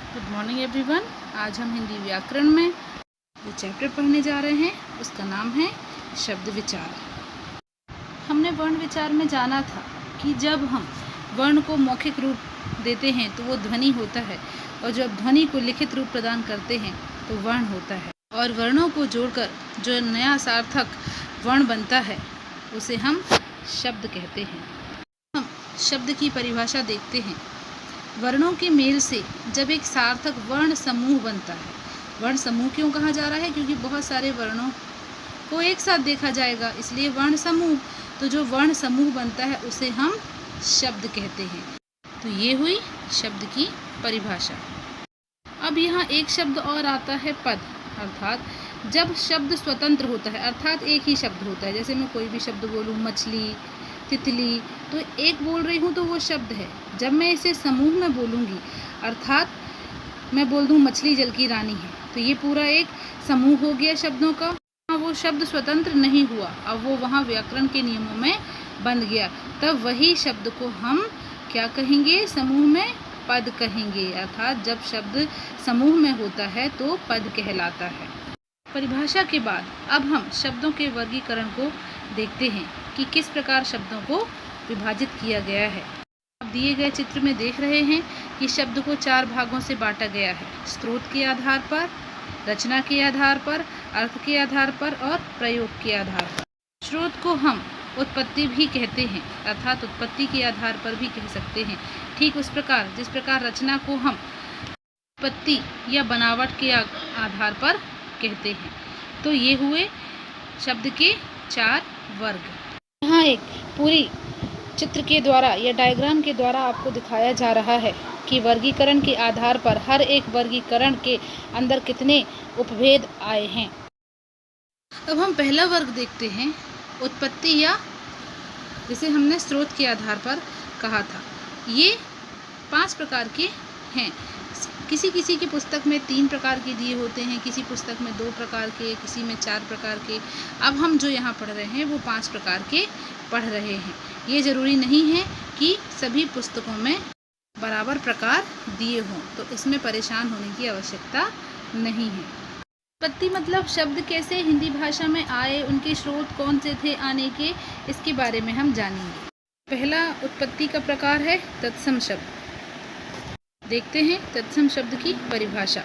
Good morning everyone. आज हम हिंदी व्याकरण में जो चैप्टर पढ़ने जा रहे हैं उसका नाम है शब्द विचार। हमने वर्ण विचार में जाना था कि जब हम वर्ण को मौखिक रूप देते हैं तो वो ध्वनि होता है, और जब ध्वनि को लिखित रूप प्रदान करते हैं तो वर्ण होता है, और वर्णों को जोड़कर जो नया सार्थक वर्ण बनता है उसे हम शब्द कहते हैं। हम शब्द की परिभाषा देखते हैं। वर्णों के मेल से जब एक सार्थक वर्ण समूह बनता है। वर्ण समूह क्यों कहा जा रहा है? क्योंकि बहुत सारे वर्णों को एक साथ देखा जाएगा, इसलिए वर्ण समूह। तो जो वर्ण समूह बनता है उसे हम शब्द कहते हैं। तो ये हुई शब्द की परिभाषा। अब यहाँ एक शब्द और आता है पद, अर्थात जब शब्द स्वतंत्र होता है, अर्थात एक ही शब्द होता है। जैसे मैं कोई भी शब्द बोलूँ, मछली, तितली, तो एक बोल रही हूँ तो वो शब्द है। जब मैं इसे समूह में बोलूँगी, अर्थात मैं बोल दूँ मछली जल की रानी है, तो ये पूरा एक समूह हो गया शब्दों का। वो शब्द स्वतंत्र नहीं हुआ, अब वो वहाँ व्याकरण के नियमों में बंध गया। तब वही शब्द को हम क्या कहेंगे? समूह में पद कहेंगे। अर्थात जब शब्द समूह में होता है तो पद कहलाता है। परिभाषा के बाद अब हम शब्दों के वर्गीकरण को देखते हैं कि किस प्रकार शब्दों को विभाजित किया गया है। अब दिए गए चित्र में देख रहे हैं कि शब्द को 4 भागों से बांटा गया है: स्रोत के आधार पर, रचना के आधार पर, अर्थ के आधार पर और प्रयोग के आधार पर। स्रोत को हम उत्पत्ति भी कहते हैं, अर्थात उत्पत्ति के आधार पर भी कह सकते हैं। ठीक उस प्रकार जिस प्रकार रचना को हम उत्पत्ति या बनावट के आधार पर कहते हैं। तो ये हुए शब्द के 4 वर्ग। यहाँ एक पूरी चित्र के द्वारा या डायग्राम के द्वारा आपको दिखाया जा रहा है कि वर्गीकरण के आधार पर हर एक वर्गीकरण के अंदर कितने उपभेद आए हैं। अब हम पहला वर्ग देखते हैं, उत्पत्ति, या जिसे हमने स्रोत के आधार पर कहा था। ये 5 प्रकार के हैं। किसी किसी की पुस्तक में 3 प्रकार के दिए होते हैं, किसी पुस्तक में 2 प्रकार के, किसी में 4 प्रकार के। अब हम जो यहाँ पढ़ रहे हैं वो 5 प्रकार के पढ़ रहे हैं। ये ज़रूरी नहीं है कि सभी पुस्तकों में बराबर प्रकार दिए हों, तो इसमें परेशान होने की आवश्यकता नहीं है। उत्पत्ति मतलब शब्द कैसे हिंदी भाषा में आए, उनके स्रोत कौन से थे आने के, इसके बारे में हम जानेंगे। पहला उत्पत्ति का प्रकार है तत्सम शब्द। देखते हैं तत्सम शब्द की परिभाषा।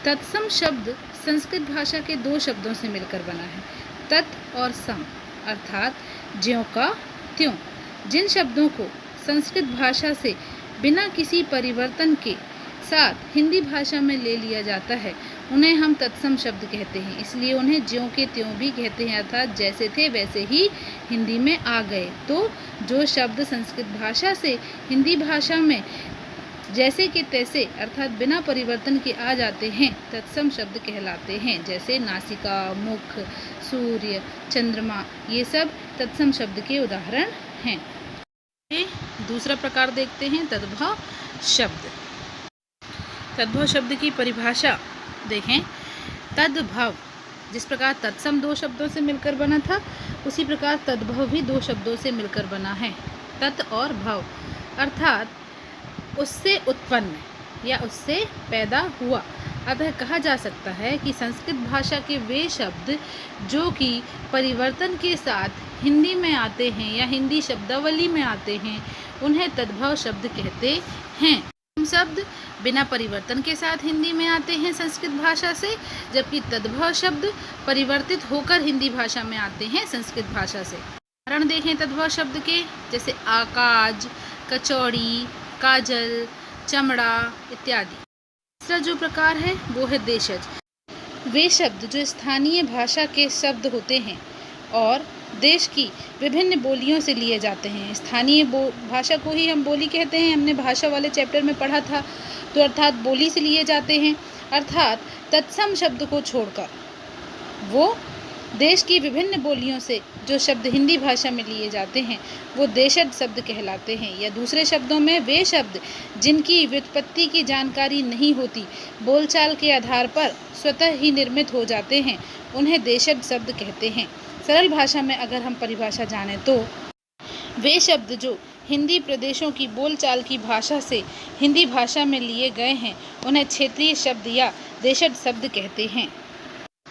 तत्सम शब्द संस्कृत भाषा के 2 शब्दों से मिलकर बना है, तत् और सम, अर्थात ज्यों का त्यों। जिन शब्दों को संस्कृत भाषा से बिना किसी परिवर्तन के साथ हिंदी भाषा में ले लिया जाता है उन्हें हम तत्सम शब्द कहते हैं। इसलिए उन्हें ज्यों के त्यों भी कहते हैं, अर्थात जैसे थे वैसे ही हिंदी में आ गए। तो जो शब्द संस्कृत भाषा से हिंदी भाषा में जैसे कि तैसे, अर्थात बिना परिवर्तन के आ जाते हैं, तत्सम शब्द कहलाते हैं। जैसे नासिका, मुख, सूर्य, चंद्रमा, ये सब तत्सम शब्द के उदाहरण हैं। दूसरा प्रकार देखते हैं, तद्भव शब्द। तद्भव शब्द की परिभाषा देखें। तद्भव, जिस प्रकार तत्सम 2 शब्दों से मिलकर बना था, उसी प्रकार तद्भव भी 2 शब्दों से मिलकर बना है। तत् और भव, अर्थात उससे उत्पन्न या उससे पैदा हुआ। अतः कहा जा सकता है कि संस्कृत भाषा के वे शब्द जो कि परिवर्तन के साथ हिंदी में आते हैं या हिंदी शब्दावली में आते हैं उन्हें तद्भव शब्द कहते हैं। शब्द बिना परिवर्तन के साथ हिंदी में आते हैं संस्कृत भाषा से, जबकि तद्भव शब्द परिवर्तित होकर हिंदी भाषा में आते हैं संस्कृत भाषा से। उदाहरण देखें तद्भव शब्द के, जैसे आकाज, कचौड़ी, काजल, चमड़ा इत्यादि। तीसरा जो प्रकार है वो है देशज। वे शब्द जो स्थानीय भाषा के शब्द होते हैं और देश की विभिन्न बोलियों से लिए जाते हैं। स्थानीय भाषा को ही हम बोली कहते हैं, हमने भाषा वाले चैप्टर में पढ़ा था। तो अर्थात बोली से लिए जाते हैं, अर्थात तत्सम शब्द को छोड़कर वो देश की विभिन्न बोलियों से जो शब्द हिंदी भाषा में लिए जाते हैं वो देशज शब्द कहलाते हैं। या दूसरे शब्दों में वे शब्द जिनकी व्युत्पत्ति की जानकारी नहीं होती, बोलचाल के आधार पर स्वतः ही निर्मित हो जाते हैं, उन्हें देशज शब्द कहते हैं। सरल भाषा में अगर हम परिभाषा जानें तो वे शब्द जो हिंदी प्रदेशों की बोलचाल की भाषा से हिंदी भाषा में लिए गए हैं, उन्हें क्षेत्रीय शब्द या देशज शब्द कहते हैं।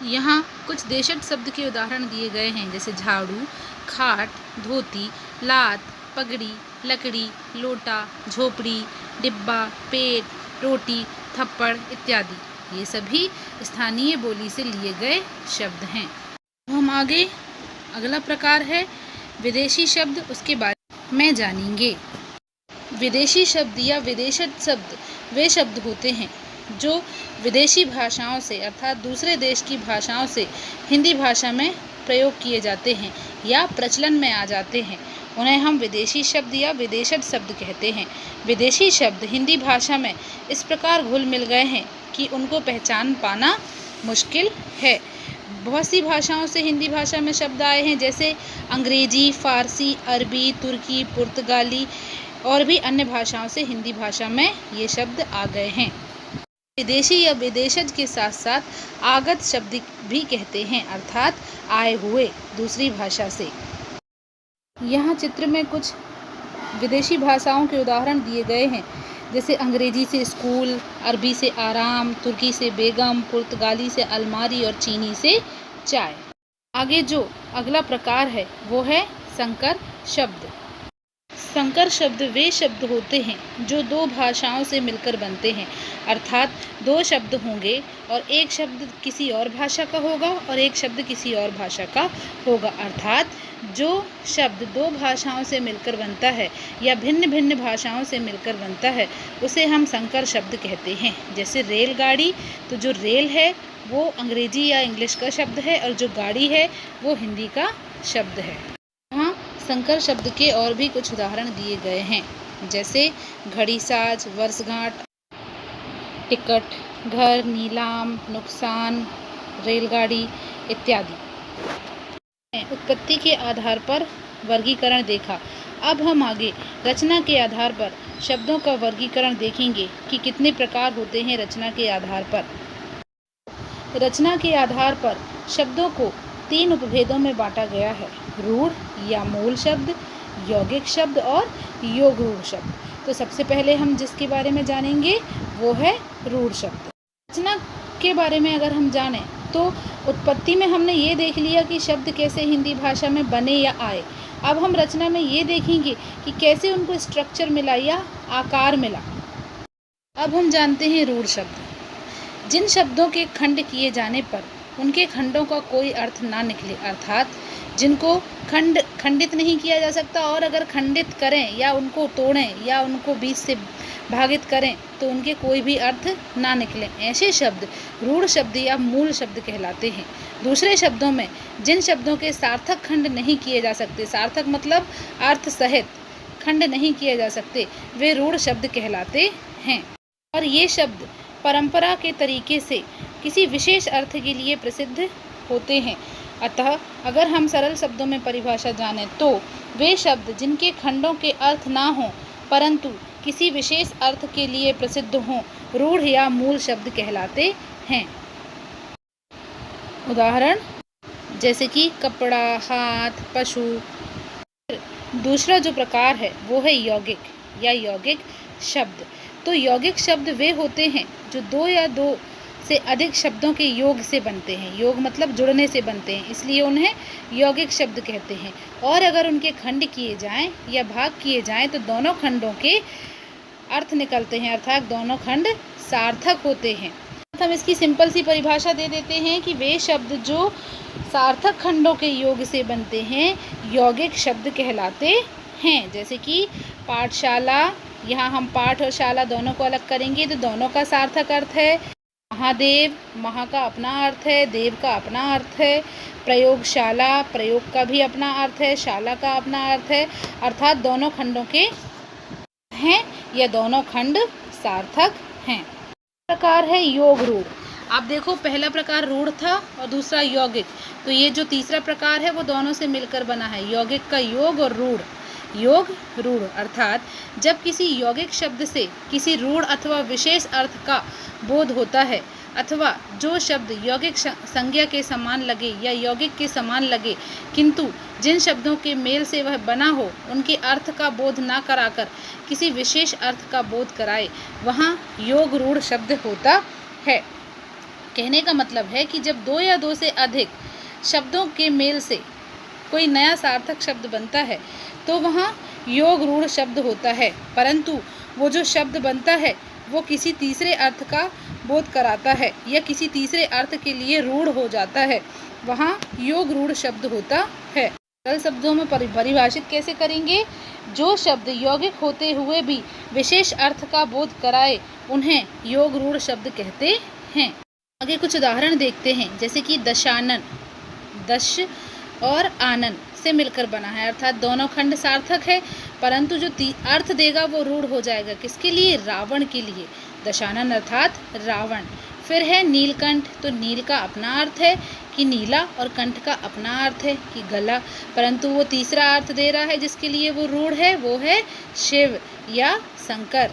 यहाँ कुछ देशज शब्द के उदाहरण दिए गए हैं, जैसे झाड़ू, खाट, धोती, लात, पगड़ी, लकड़ी, लोटा, झोपड़ी, डिब्बा, पेट, रोटी, थप्पड़ इत्यादि। ये सभी स्थानीय बोली से लिए गए शब्द हैं। हम आगे अगला प्रकार है विदेशी शब्द, उसके बारे में जानेंगे। विदेशी शब्द या विदेशज शब्द वे शब्द होते हैं जो विदेशी भाषाओं से अर्थात दूसरे देश की भाषाओं से हिंदी भाषा में प्रयोग किए जाते हैं या प्रचलन में आ जाते हैं। उन्हें हम विदेशी शब्द या विदेशज शब्द कहते हैं। विदेशी शब्द हिंदी भाषा में इस प्रकार घुल मिल गए हैं कि उनको पहचान पाना मुश्किल है। बहुत सी भाषाओं से हिंदी भाषा में शब्द आए हैं, जैसे अंग्रेजी, फारसी, अरबी, तुर्की, पुर्तगाली और भी अन्य भाषाओं से हिंदी भाषा में ये शब्द आ गए हैं। विदेशी या विदेशज के साथ साथ आगत शब्द भी कहते हैं, अर्थात आए हुए दूसरी भाषा से। यहाँ चित्र में कुछ विदेशी भाषाओं के उदाहरण दिए गए हैं, जैसे अंग्रेजी से स्कूल, अरबी से आराम, तुर्की से बेगम, पुर्तगाली से अलमारी और चीनी से चाय। आगे जो अगला प्रकार है वो है संकर शब्द। संकर शब्द वे शब्द होते हैं जो दो भाषाओं से मिलकर बनते हैं, अर्थात दो शब्द होंगे और एक शब्द किसी और भाषा का होगा और एक शब्द किसी और भाषा का होगा। अर्थात जो शब्द दो भाषाओं से मिलकर बनता है या भिन्न भिन्न भाषाओं से मिलकर बनता है उसे हम संकर शब्द कहते हैं। जैसे रेलगाड़ी, तो जो रेल है वो अंग्रेजी या इंग्लिश का शब्द है और जो गाड़ी है वो हिंदी का शब्द है। यहाँ संकर शब्द के और भी कुछ उदाहरण दिए गए हैं, जैसे घड़ी साज, वर्षगांठ, टिकट, घर, नीलाम, नुकसान, रेलगाड़ी इत्यादि। उत्पत्ति के आधार पर वर्गीकरण देखा। अब हम आगे रचना के आधार पर शब्दों का वर्गीकरण देखेंगे कि कितने प्रकार होते हैं रचना के आधार पर। रचना के आधार पर शब्दों को 3 उपभेदों में बांटा गया है, रूढ़ या मूल शब्द, यौगिक शब्द और योग रूढ़ शब्द। तो सबसे पहले हम जिसके बारे में जानेंगे वो है रूढ़ शब्द। रचना के बारे में अगर हम जानें तो उत्पत्ति में हमने ये देख लिया कि शब्द कैसे हिंदी भाषा में बने या आए। अब हम रचना में ये देखेंगे कि कैसे उनको स्ट्रक्चर मिला या आकार मिला। अब हम जानते हैं रूढ़ शब्द। जिन शब्दों के खंड किए जाने पर उनके खंडों का कोई अर्थ ना निकले, अर्थात जिनको खंडित नहीं किया जा सकता और अगर खंडित करें या उनको तोड़ें या उनको बीच से भागित करें तो उनके कोई भी अर्थ ना निकले, ऐसे शब्द रूढ़ शब्द या मूल शब्द कहलाते हैं। दूसरे शब्दों में जिन शब्दों के सार्थक खंड नहीं किए जा सकते, सार्थक मतलब अर्थ सहित खंड नहीं किए जा सकते, वे रूढ़ शब्द कहलाते हैं। और ये शब्द परंपरा के तरीके से किसी विशेष अर्थ के लिए प्रसिद्ध होते हैं। अतः अगर हम सरल शब्दों में परिभाषा जानें तो वे शब्द जिनके खंडों के अर्थ ना हों परंतु किसी विशेष अर्थ के लिए प्रसिद्ध हों, रूढ़ या मूल शब्द कहलाते हैं। उदाहरण जैसे कि कपड़ा, हाथ, पशु। दूसरा जो प्रकार है वो है यौगिक या यौगिक शब्द। तो यौगिक शब्द वे होते हैं जो 2 या 2 से अधिक शब्दों के योग से बनते हैं। योग मतलब जुड़ने से बनते हैं, इसलिए उन्हें यौगिक शब्द कहते हैं। और अगर उनके खंड किए जाएं या भाग किए जाएं तो दोनों खंडों के अर्थ निकलते हैं, अर्थात दोनों खंड सार्थक होते हैं। हम इसकी सिंपल सी परिभाषा दे देते हैं कि वे शब्द जो सार्थक खंडों के योग से बनते हैं यौगिक शब्द कहलाते हैं। जैसे कि पाठशाला, यहाँ हम पाठ और शाला दोनों को अलग करेंगे तो दोनों का सार्थक अर्थ है। महादेव, महा का अपना अर्थ है, देव का अपना अर्थ है। प्रयोगशाला, प्रयोग का भी अपना अर्थ है, शाला का अपना अर्थ है, अर्थात दोनों खंडों के हैं या दोनों खंड सार्थक हैं। प्रकार है योग रूढ़। आप देखो पहला प्रकार रूढ़ था और दूसरा यौगिक, तो ये जो तीसरा प्रकार है वो दोनों से मिलकर बना है, यौगिक का योग और रूढ़। योग रूढ़ अर्थात जब किसी यौगिक शब्द से किसी रूढ़ अथवा विशेष अर्थ का बोध होता है अथवा जो शब्द यौगिक संज्ञा के समान लगे या यौगिक के समान लगे किंतु जिन शब्दों के मेल से वह बना हो उनके अर्थ का बोध न कराकर किसी विशेष अर्थ का बोध कराए, वहाँ योग रूढ़ शब्द होता है। कहने का मतलब है कि जब दो या दो से अधिक शब्दों के मेल से कोई नया सार्थक शब्द बनता है तो वहाँ योग रूढ़ शब्द होता है, परंतु वो जो शब्द बनता है वो किसी तीसरे अर्थ का बोध कराता है या किसी तीसरे अर्थ के लिए रूढ़ हो जाता है, वहाँ योग रूढ़ शब्द होता है। सरल शब्दों में परिभाषित कैसे करेंगे? जो शब्द यौगिक होते हुए भी विशेष अर्थ का बोध कराए उन्हें योग रूढ़ शब्द कहते हैं। आगे कुछ उदाहरण देखते हैं, जैसे कि दशानन, दश और आनन से मिलकर बना है, अर्थात दोनों खंड सार्थक है, परंतु जो अर्थ देगा वो रूढ़ हो जाएगा। किसके लिए? रावण के लिए। दशानन अर्थात रावण। फिर है नीलकंठ, तो नील का अपना अर्थ है कि नीला और कंठ का अपना अर्थ है कि गला, परंतु वो तीसरा अर्थ दे रहा है जिसके लिए वो रूढ़ है, वो है शिव या शंकर।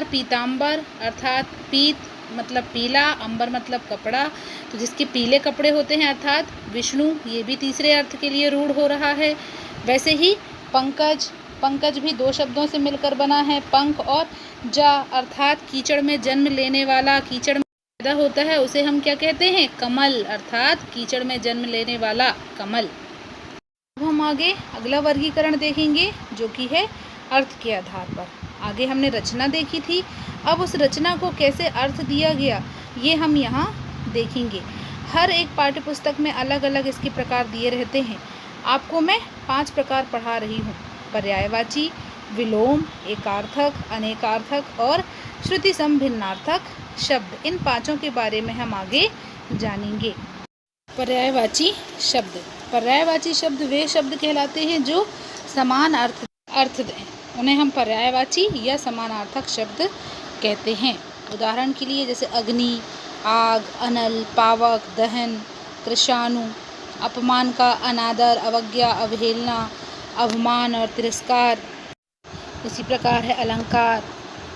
पीताम्बर अर्थात पीत मतलब पीला, अंबर मतलब कपड़ा, तो जिसके पीले कपड़े होते हैं अर्थात विष्णु, ये भी तीसरे अर्थ के लिए रूढ़ हो रहा है। वैसे ही पंकज, पंकज भी दो शब्दों से मिलकर बना है, पंख और जा अर्थात कीचड़ में जन्म लेने वाला, कीचड़ में पैदा होता है उसे हम क्या कहते हैं? कमल, अर्थात कीचड़ में जन्म लेने वाला कमल। अब हम आगे अगला वर्गीकरण देखेंगे जो कि है अर्थ के आधार पर। आगे हमने रचना देखी थी, अब उस रचना को कैसे अर्थ दिया गया ये हम यहाँ देखेंगे। हर एक पाठ्य पुस्तक में अलग अलग इसके प्रकार दिए रहते हैं। आपको मैं 5 प्रकार पढ़ा रही हूँ: पर्यायवाची, विलोम, एकार्थक, अनेकार्थक और श्रुति समभिन्नार्थक शब्द। इन 5 के बारे में हम आगे जानेंगे। पर्यायवाची शब्द, पर्यायवाची शब्द वे शब्द कहलाते हैं जो समान अर्थ दें, उन्हें हम पर्यायवाची या समानार्थक शब्द कहते हैं। उदाहरण के लिए जैसे अग्नि, आग, अनल, पावक, दहन, कृशाणु, अपमान का अनादर, अवज्ञा, अवहेलना, अवमान और तिरस्कार। इसी प्रकार है अलंकार,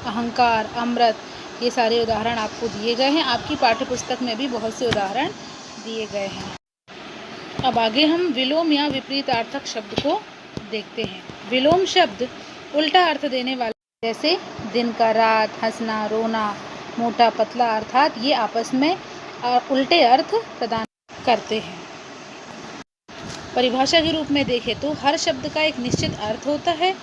अहंकार, अमृत। ये सारे उदाहरण आपको दिए गए हैं, आपकी पाठ्यपुस्तक में भी बहुत से उदाहरण दिए गए हैं। अब आगे हम विलोम या विपरीतार्थक शब्द को देखते हैं। विलोम शब्द उल्टा अर्थ देने वाले, जैसे दिन का रात, हंसना, रोना, मोटा, पतला, अर्थात ये आपस में उल्टे अर्थ प्रदान करते हैं। परिभाषा के रूप में देखें तो हर शब्द का एक निश्चित अर्थ होता है,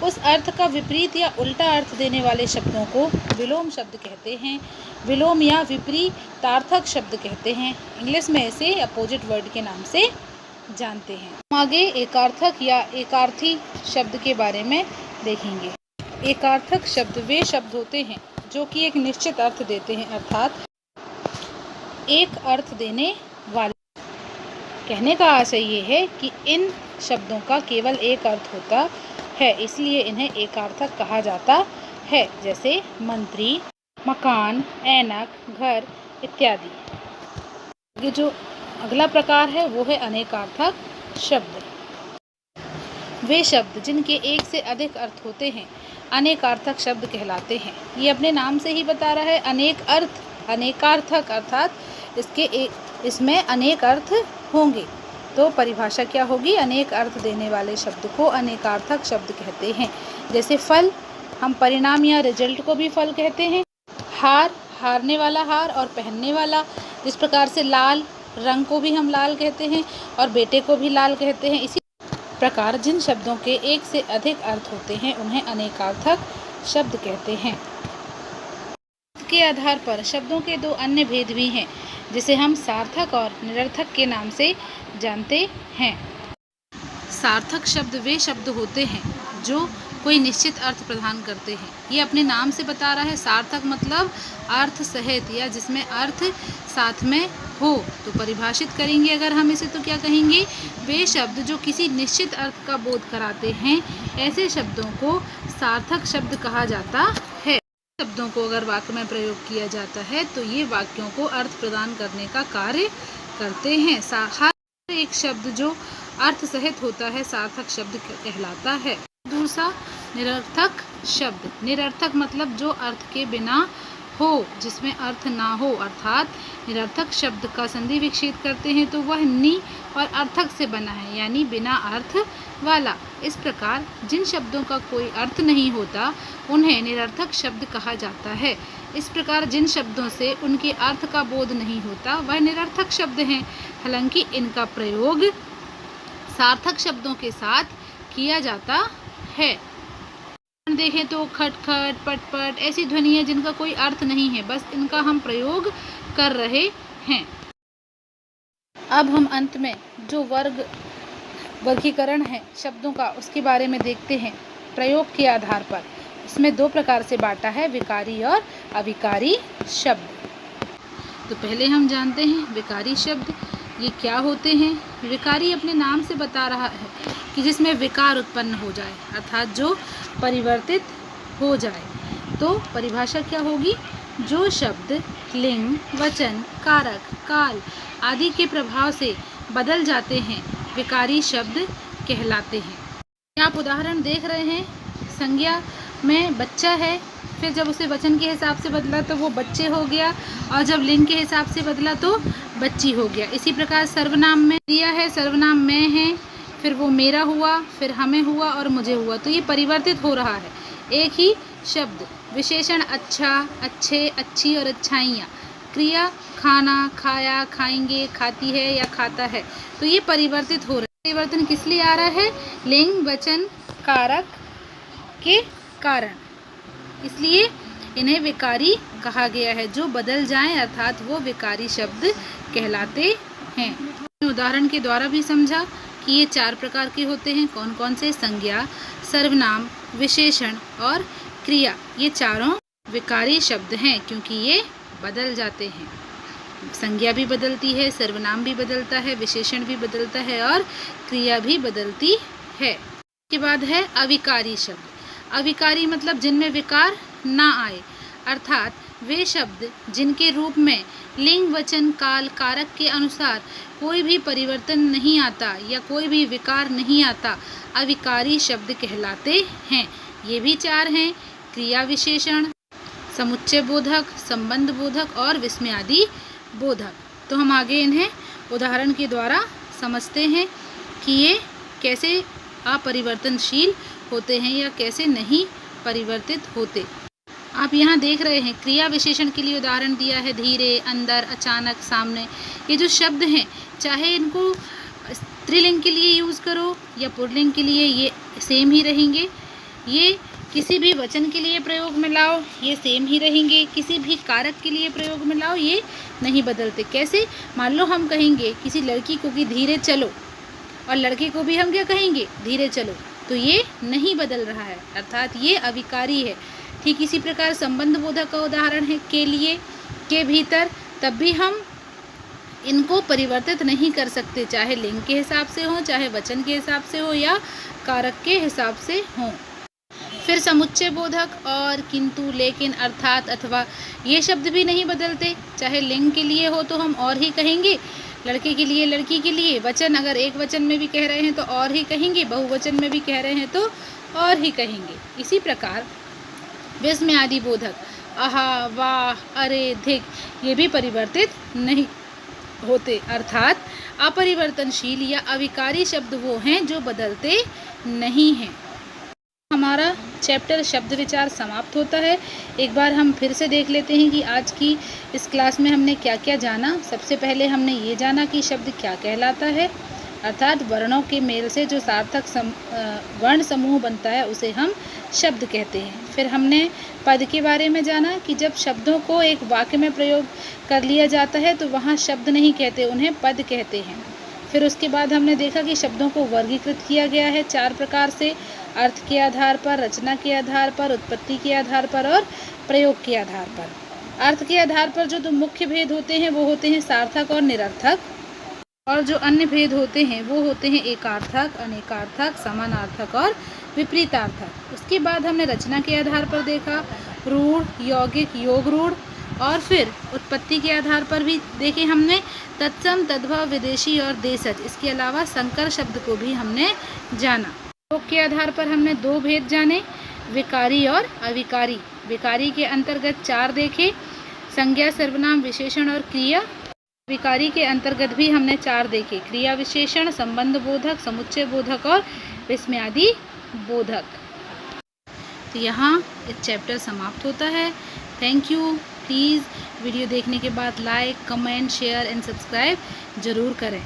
उस अर्थ का विपरीत या उल्टा अर्थ देने वाले शब्दों को विलोम शब्द कहते हैं। विलोम या विपरीतार्थक शब्द कहते हैं, इंग्लिश में इसे अपोजिट वर्ड के नाम से जानते हैं। हम आगे एकार्थक या एकार्थी शब्द के बारे में देखेंगे। एकार्थक शब्द वे शब्द होते हैं जो कि एक निश्चित अर्थ देते हैं, अर्थात एक अर्थ देने वाले। कहने का आशय ये है कि इन शब्दों का केवल एक अर्थ होता है, इसलिए इन्हें एकार्थक कहा जाता है, जैसे मंत्री, मकान, ऐनक, घर इत्यादि। ये जो अगला प्रकार है वो है अनेकार्थक शब्द। वे शब्द जिनके एक से अधिक अर्थ होते हैं अनेकार्थक शब्द कहलाते हैं। ये अपने नाम से ही बता रहा है अनेक अर्थ, अनेकार्थक अर्थात इसमें अनेक अर्थ होंगे। तो परिभाषा क्या होगी? अनेक अर्थ देने वाले शब्द को अनेकार्थक शब्द कहते हैं। जैसे फल, हम परिणाम या रिजल्ट को भी फल कहते हैं। हार, हारने वाला हार और पहनने वाला। जिस प्रकार से लाल, रंग को भी हम लाल कहते हैं और बेटे को भी लाल कहते हैं। इसी प्रकार जिन शब्दों के एक से अधिक अर्थ होते हैं उन्हें अनेकार्थक शब्द कहते हैं। के आधार पर शब्दों के 2 अन्य भेद भी हैं जिसे हम सार्थक और निरर्थक के नाम से जानते हैं। सार्थक शब्द वे शब्द होते हैं जो कोई निश्चित अर्थ प्रदान करते हैं। ये अपने नाम से बता रहा है, सार्थक मतलब अर्थ सहित या जिसमें अर्थ साथ में हो। तो परिभाषित करेंगे अगर हम इसे तो क्या कहेंगे? वे शब्द जो किसी निश्चित अर्थ का बोध कराते हैं, ऐसे शब्दों को सार्थक शब्द कहा जाता है। शब्दों को अगर वाक्य में प्रयोग किया जाता है तो ये वाक्यों को अर्थ प्रदान करने का कार्य करते हैं। हर एक शब्द जो अर्थ सहित होता है सार्थक शब्द कहलाता है। दूसरा निरर्थक शब्द। निरर्थक मतलब जो अर्थ के बिना हो जिसमें अर्थ ना हो अर्थात निरर्थक शब्द का संधि विच्छेद करते हैं तो वह नि और अर्थक से बना है, यानी बिना अर्थ वाला। इस प्रकार जिन शब्दों का कोई अर्थ नहीं होता उन्हें निरर्थक शब्द कहा जाता है। इस प्रकार जिन शब्दों से उनके अर्थ का बोध नहीं होता वह निरर्थक शब्द हैं। हालांकि इनका प्रयोग सार्थक शब्दों के साथ किया जाता है। देखें तो खट खट, पट पट ऐसी ध्वनियाँ जिनका कोई अर्थ नहीं है, बस इनका हम प्रयोग कर रहे हैं। अब हम अंत में जो वर्गीकरण है शब्दों का उसके बारे में देखते हैं प्रयोग के आधार पर। इसमें दो प्रकार से बांटा है, विकारी और अविकारी शब्द। तो पहले हम जानते हैं विकारी शब्द ये क्या होते हैं। विकारी अपने नाम से बता रहा है कि जिसमें विकार उत्पन्न हो जाए अर्थात जो परिवर्तित हो जाए। तो परिभाषा क्या होगी, जो शब्द लिंग, वचन, कारक, काल आदि के प्रभाव से बदल जाते हैं विकारी शब्द कहलाते हैं। आप उदाहरण देख रहे हैं, संज्ञा में बच्चा है, फिर जब उसे वचन के हिसाब से बदला तो वो बच्चे हो गया, और जब लिंग के हिसाब से बदला तो बच्ची हो गया। इसी प्रकार सर्वनाम में दिया है, सर्वनाम मैं है, फिर वो मेरा हुआ, फिर हमें हुआ और मुझे हुआ। तो ये परिवर्तित हो रहा है। एक ही शब्द विशेषण अच्छा, अच्छे, अच्छी और अच्छाइयाँ, क्रिया खाना, खाया, खाएंगे, खाती है या खाता है, तो ये परिवर्तित हो रहा है। परिवर्तन किस लिए आ रहा है, लिंग, वचन, कारक के कारण, इसलिए इन्हें विकारी कहा गया है। जो बदल जाएं अर्थात वो विकारी शब्द कहलाते हैं। उदाहरण के द्वारा भी समझा कि ये चार प्रकार के होते हैं। कौन कौन से, संज्ञा, सर्वनाम, विशेषण और क्रिया। ये चारों विकारी शब्द हैं क्योंकि ये बदल जाते हैं। संज्ञा भी बदलती है, सर्वनाम भी बदलता है, विशेषण भी बदलता है और क्रिया भी बदलती है। इसके बाद है अविकारी शब्द। अविकारी मतलब जिनमें विकार ना आए, अर्थात वे शब्द जिनके रूप में लिंग, वचन, काल, कारक के अनुसार कोई भी परिवर्तन नहीं आता या कोई भी विकार नहीं आता, अविकारी शब्द कहलाते हैं। ये भी चार हैं, क्रिया विशेषण, समुच्चय बोधक, संबंध बोधक और विस्मयादि बोधक। तो हम आगे इन्हें उदाहरण के द्वारा समझते हैं कि ये कैसे अपरिवर्तनशील होते हैं या कैसे नहीं परिवर्तित होते। आप यहाँ देख रहे हैं क्रिया विशेषण के लिए उदाहरण दिया है, धीरे, अंदर, अचानक, सामने। ये जो शब्द हैं चाहे इनको स्त्रीलिंग के लिए यूज़ करो या पुल्लिंग के लिए, ये सेम ही रहेंगे। ये किसी भी वचन के लिए प्रयोग में लाओ, ये सेम ही रहेंगे। किसी भी कारक के लिए प्रयोग में लाओ, ये नहीं बदलते। कैसे, मान लो हम कहेंगे किसी लड़की को कि धीरे चलो, और लड़के को भी हम क्या कहेंगे, धीरे चलो, तो ये नहीं बदल रहा है, अर्थात ये अविकारी है। ठीक इसी प्रकार संबंध बोधक का उदाहरण है के लिए, के भीतर, तब भी हम इनको परिवर्तित नहीं कर सकते, चाहे लिंग के हिसाब से हो, चाहे वचन के हिसाब से हो या कारक के हिसाब से हो। फिर समुच्चय बोधक और किंतु, लेकिन, अर्थात, अथवा, ये शब्द भी नहीं बदलते। चाहे लिंग के लिए हो तो हम और ही कहेंगे, लड़के के लिए, लड़की के लिए, वचन अगर एक वचन में भी कह रहे हैं तो और ही कहेंगे, बहुवचन में भी कह रहे हैं तो और ही कहेंगे। इसी प्रकार विस्मयादि बोधक, आहा, वाह, अरे, धिक, ये भी परिवर्तित नहीं होते, अर्थात अपरिवर्तनशील या अविकारी शब्द वो हैं जो बदलते नहीं हैं। हमारा चैप्टर शब्द विचार समाप्त होता है। एक बार हम फिर से देख लेते हैं कि आज की इस क्लास में हमने क्या क्या जाना। सबसे पहले हमने ये जाना कि शब्द क्या कहलाता है, अर्थात वर्णों के मेल से जो सार्थक वर्ण समूह बनता है उसे हम शब्द कहते हैं। फिर हमने पद के बारे में जाना कि जब शब्दों को एक वाक्य में प्रयोग कर लिया जाता है तो वहाँ शब्द नहीं कहते, उन्हें पद कहते हैं। फिर उसके बाद हमने देखा कि शब्दों को वर्गीकृत किया गया है चार प्रकार से, अर्थ के आधार पर, रचना के आधार पर, उत्पत्ति के आधार पर और प्रयोग के आधार पर। अर्थ के आधार पर जो दो मुख्य भेद होते हैं वो होते हैं सार्थक और निरर्थक, और जो अन्य भेद होते हैं वो होते हैं एकार्थक, अनेकार्थक, समानार्थक और विपरीतार्थक। उसके बाद हमने रचना के आधार पर देखा रूढ़, यौगिक, योग रूढ़, और फिर उत्पत्ति के आधार पर भी देखे हमने तत्सम, तद्भव, विदेशी और देशज। इसके अलावा संकर शब्द को भी हमने जाना। प्रयोग के आधार पर हमने दो भेद जाने, विकारी और अविकारी। विकारी के अंतर्गत चार देखे, संज्ञा, सर्वनाम, विशेषण और क्रिया विकारी के अंतर्गत भी हमने 4 देखे, क्रिया विशेषण, संबंध बोधक, समुच्चय बोधक और विस्मयादि बोधक। तो यहाँ इस चैप्टर समाप्त होता है। Thank you. प्लीज़ वीडियो देखने के बाद like, comment, share and subscribe ज़रूर करें।